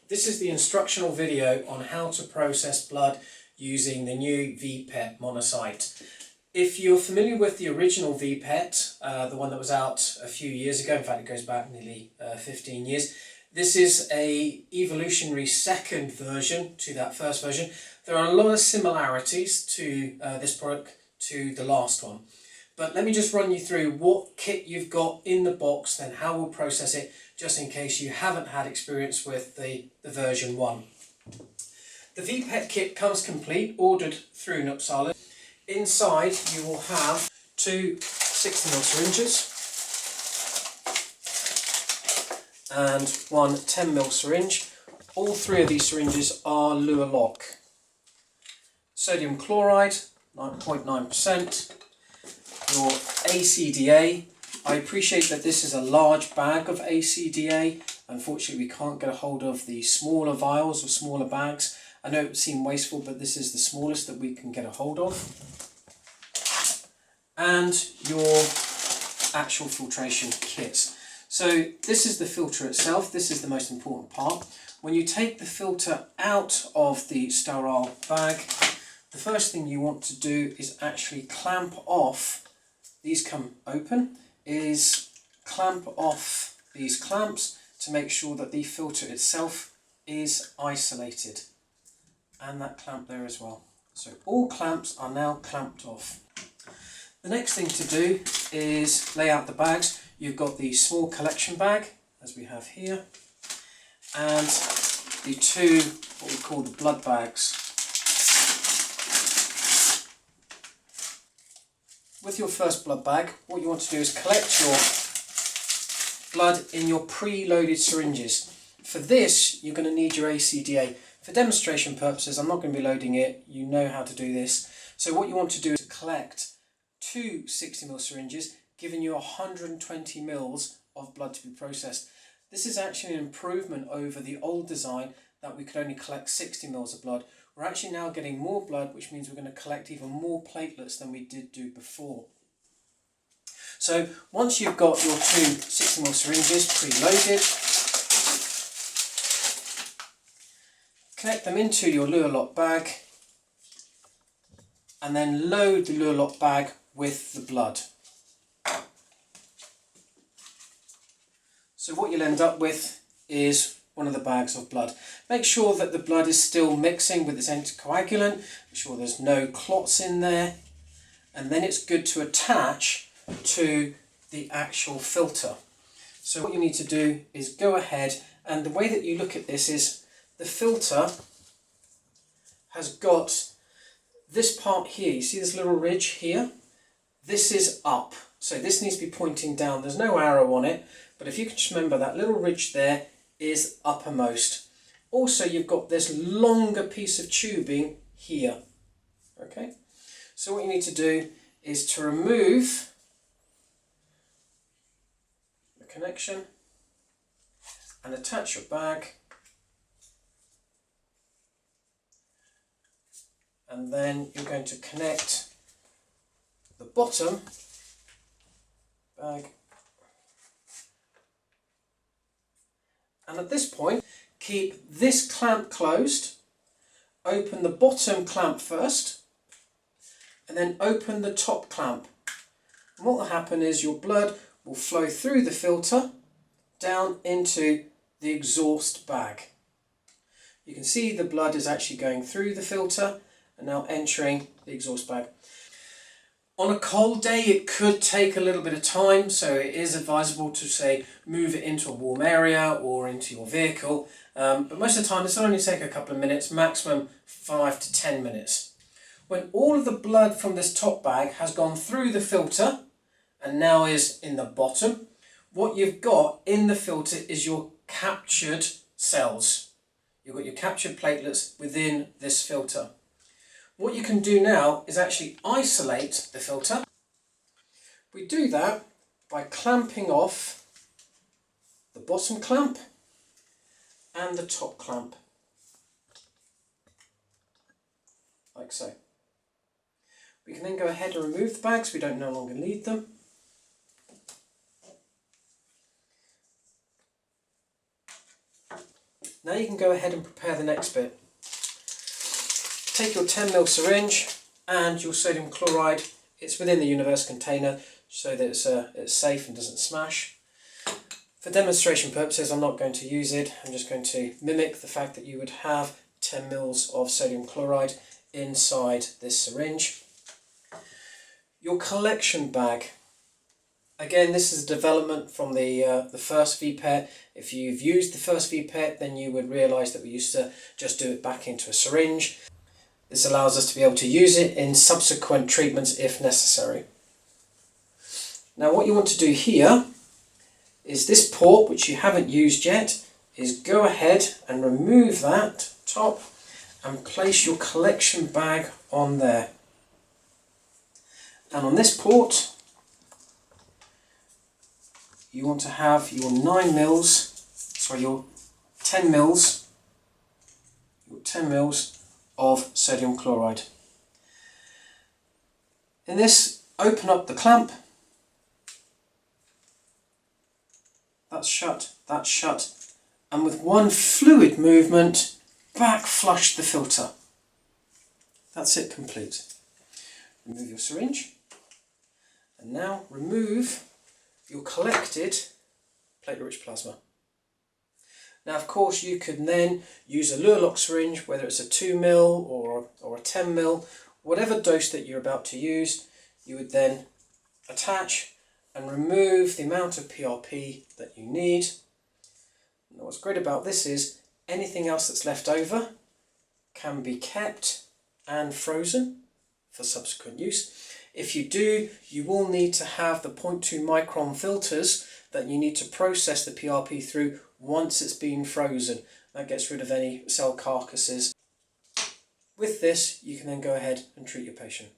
This is the instructional video on how to process blood using the new VPET Monocyte. If you're familiar with the original VPET, the one that was out a few years ago, in fact it goes back nearly 15 years, this is a evolutionary second version to that first version. There are a lot of similarities to this product to the last one. But let me just run you through what kit you've got in the box, then how we'll process it, just in case you haven't had experience with the version 1. The VPET kit comes complete, ordered through Nupsala. Inside you will have two 60ml syringes and one 10ml syringe. All three of these syringes are Luer lock. Sodium chloride, 9.9%. Your ACDA. I appreciate that this is a large bag of ACDA. Unfortunately, we can't get a hold of the smaller vials or smaller bags. I know it would seem wasteful, but this is the smallest that we can get a hold of. And your actual filtration kits. So this is the filter itself. This is the most important part. When you take the filter out of the sterile bag, the first thing you want to do is actually clamp off. These come open, is clamp off these clamps to make sure that the filter itself is isolated. And that clamp there as well. So all clamps are now clamped off. The next thing to do is lay out the bags. You've got the small collection bag, as we have here, and the two, what we call the blood bags. With your first blood bag, what you want to do is collect your blood in your pre-loaded syringes. For this, you're going to need your ACDA. For demonstration purposes, I'm not going to be loading it. You know how to do this. So what you want to do is collect two 60ml syringes, giving you 120 ml of blood to be processed. This is actually an improvement over the old design that we could only collect 60 ml of blood. We're actually now getting more blood, which means we're going to collect even more platelets than we did do before. So once you've got your two 60ml syringes preloaded, connect them into your Luer lock bag and then load the Luer lock bag with the blood. So what you'll end up with is one of the bags of blood. Make sure that the blood is still mixing with its anticoagulant. Make sure there's no clots in there. And then it's good to attach to the actual filter. So what you need to do is go ahead, and the way that you look at this is the filter has got this part here. You see this little ridge here? This is up. So this needs to be pointing down. There's no arrow on it, but if you can just remember that little ridge there is uppermost. Also, you've got this longer piece of tubing here. Okay, so what you need to do is to remove the connection and attach your bag, and then you're going to connect the bottom bag. And at this point, keep this clamp closed, open the bottom clamp first, and then open the top clamp. And what will happen is your blood will flow through the filter down into the exhaust bag. You can see the blood is actually going through the filter and now entering the exhaust bag. On a cold day, it could take a little bit of time, so it is advisable to, say, move it into a warm area or into your vehicle. But most of the time, this will only take a couple of minutes, maximum 5 to 10 minutes. When all of the blood from this top bag has gone through the filter and now is in the bottom, what you've got in the filter is your captured cells. You've got your captured platelets within this filter. What you can do now is actually isolate the filter. We do that by clamping off the bottom clamp and the top clamp, like so. We can then go ahead and remove the bags, we don't no longer need them. Now you can go ahead and prepare the next bit. Take your 10 ml syringe and your sodium chloride. It's within the universe container so that it's safe and doesn't smash. For demonstration purposes, I'm not going to use it. I'm just going to mimic the fact that you would have 10 ml of sodium chloride inside this syringe. Your collection bag. Again, this is a development from the first VPET. If you've used the first VPET, then you would realise that we used to just do it back into a syringe. This allows us to be able to use it in subsequent treatments if necessary. Now what you want to do here is this port, which you haven't used yet, is go ahead and remove that top and place your collection bag on there. And on this port, you want to have your 10 mils of sodium chloride. In this, open up the clamp. That's shut, and with one fluid movement, back flush the filter. That's it complete. Remove your syringe, and now remove your collected platelet-rich plasma. Now of course you could then use a Lure-Lock syringe, whether it's a 2 ml or a 10 ml, whatever dose that you're about to use, you would then attach and remove the amount of PRP that you need. Now what's great about this is anything else that's left over can be kept and frozen for subsequent use. If you do, you will need to have the 0.2 micron filters that you need to process the PRP through once it's been frozen. That gets rid of any cell carcasses. With this, you can then go ahead and treat your patient.